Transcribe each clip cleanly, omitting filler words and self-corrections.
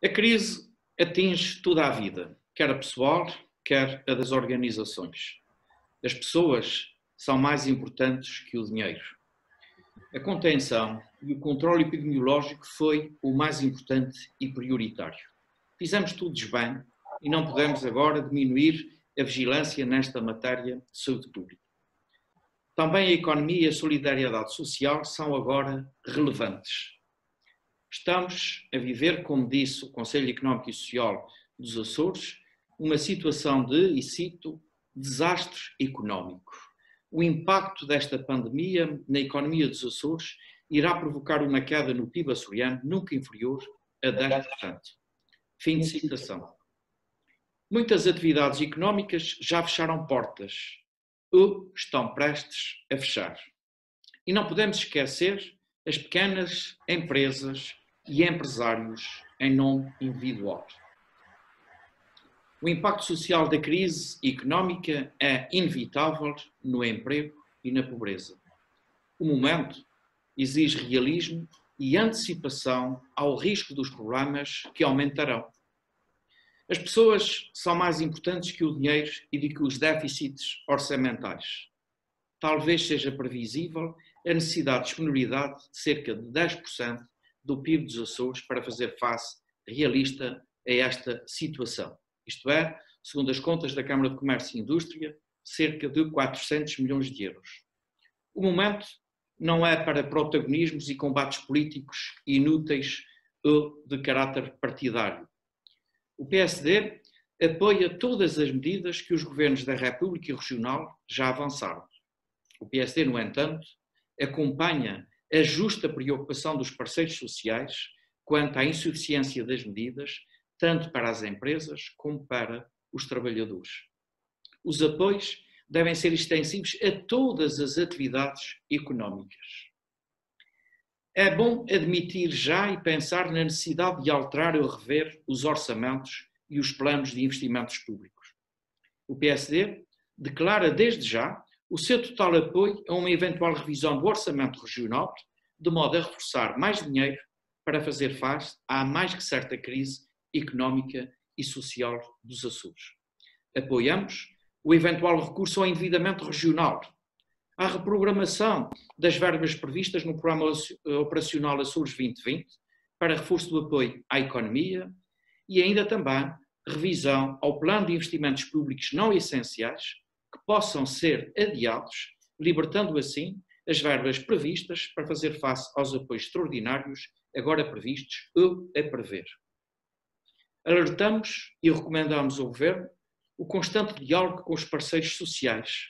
A crise atinge toda a vida, quer a pessoal, quer a das organizações. As pessoas são mais importantes que o dinheiro. A contenção e o controle epidemiológico foi o mais importante e prioritário. Fizemos todos bem e não podemos agora diminuir a vigilância nesta matéria de saúde pública. Também a economia e a solidariedade social são agora relevantes. Estamos a viver, como disse o Conselho Económico e Social dos Açores, uma situação de, e cito, desastre económico. O impacto desta pandemia na economia dos Açores irá provocar uma queda no PIB açoriano nunca inferior a 10%. Fim de citação. Muitas atividades económicas já fecharam portas ou estão prestes a fechar. E não podemos esquecer as pequenas empresas e empresários em nome individual. O impacto social da crise económica é inevitável no emprego e na pobreza. O momento exige realismo e antecipação ao risco dos problemas que aumentarão. As pessoas são mais importantes que o dinheiro e do que os déficits orçamentais. Talvez seja previsível a necessidade de disponibilidade de cerca de 10% do PIB dos Açores para fazer face realista a esta situação. Isto é, segundo as contas da Câmara de Comércio e Indústria, cerca de 400 milhões de euros. O momento não é para protagonismos e combates políticos inúteis ou de caráter partidário. O PSD apoia todas as medidas que os governos da República e Regional já avançaram. O PSD, no entanto, acompanha a justa preocupação dos parceiros sociais quanto à insuficiência das medidas, tanto para as empresas como para os trabalhadores. Os apoios devem ser extensivos a todas as atividades económicas. É bom admitir já e pensar na necessidade de alterar ou rever os orçamentos e os planos de investimentos públicos. O PSD declara desde já o seu total apoio a uma eventual revisão do orçamento regional, de modo a reforçar mais dinheiro para fazer face à mais que certa crise económica e social dos Açores. Apoiamos o eventual recurso ao endividamento regional, à reprogramação das verbas previstas no Programa Operacional Açores 2020 para reforço do apoio à economia e ainda também revisão ao plano de investimentos públicos não essenciais que possam ser adiados, libertando assim as verbas previstas para fazer face aos apoios extraordinários agora previstos ou a prever. Alertamos e recomendamos ao Governo o constante diálogo com os parceiros sociais,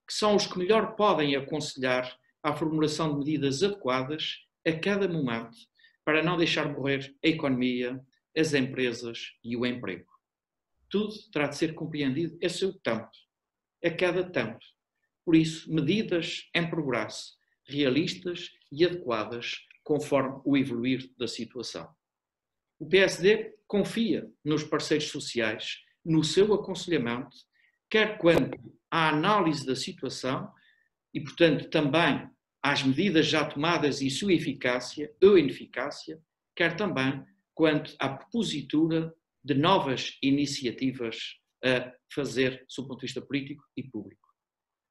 que são os que melhor podem aconselhar à formulação de medidas adequadas a cada momento para não deixar morrer a economia, as empresas e o emprego. Tudo terá de ser compreendido a seu tempo, a cada tempo. Por isso, medidas em progresso, realistas e adequadas conforme o evoluir da situação. O PSD confia nos parceiros sociais, no seu aconselhamento, quer quanto à análise da situação e, portanto, também às medidas já tomadas e sua eficácia ou ineficácia, quer também quanto à propositura de novas iniciativas a fazer, sob o ponto de vista político e público.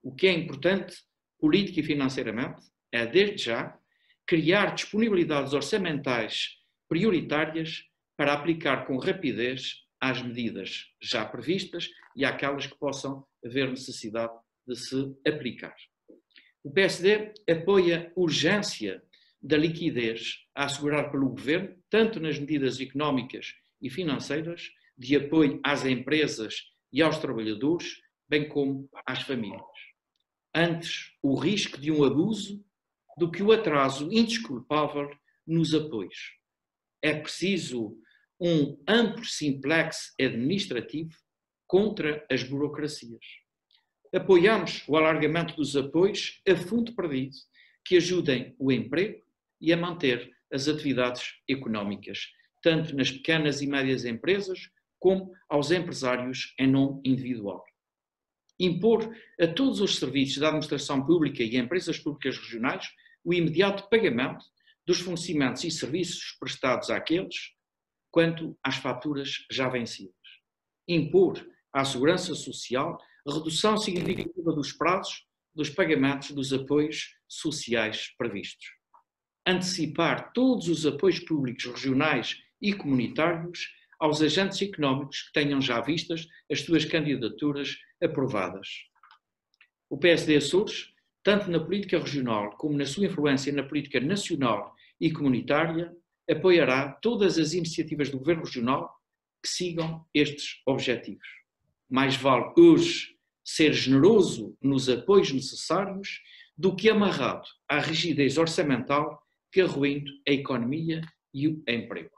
O que é importante, política e financeiramente, é, desde já, criar disponibilidades orçamentais prioritárias para aplicar com rapidez às medidas já previstas e àquelas que possam haver necessidade de se aplicar. O PSD apoia a urgência da liquidez a assegurar pelo Governo, tanto nas medidas económicas e financeiras, de apoio às empresas e aos trabalhadores, bem como às famílias. Antes o risco de um abuso do que o atraso indesculpável nos apoios. É preciso um amplo simplex administrativo contra as burocracias. Apoiamos o alargamento dos apoios a fundo perdido que ajudem o emprego e a manter as atividades económicas, tanto nas pequenas e médias empresas como aos empresários em nome individual. Impor a todos os serviços da administração pública e empresas públicas regionais o imediato pagamento dos fornecimentos e serviços prestados àqueles quanto às faturas já vencidas. Impor à Segurança Social a redução significativa dos prazos dos pagamentos dos apoios sociais previstos. Antecipar todos os apoios públicos regionais e comunitários aos agentes económicos que tenham já vistas as suas candidaturas aprovadas. O PSD surge, tanto na política regional como na sua influência na política nacional e comunitária, apoiará todas as iniciativas do Governo Regional que sigam estes objetivos. Mais vale hoje ser generoso nos apoios necessários do que amarrado à rigidez orçamental que arruína a economia e o emprego.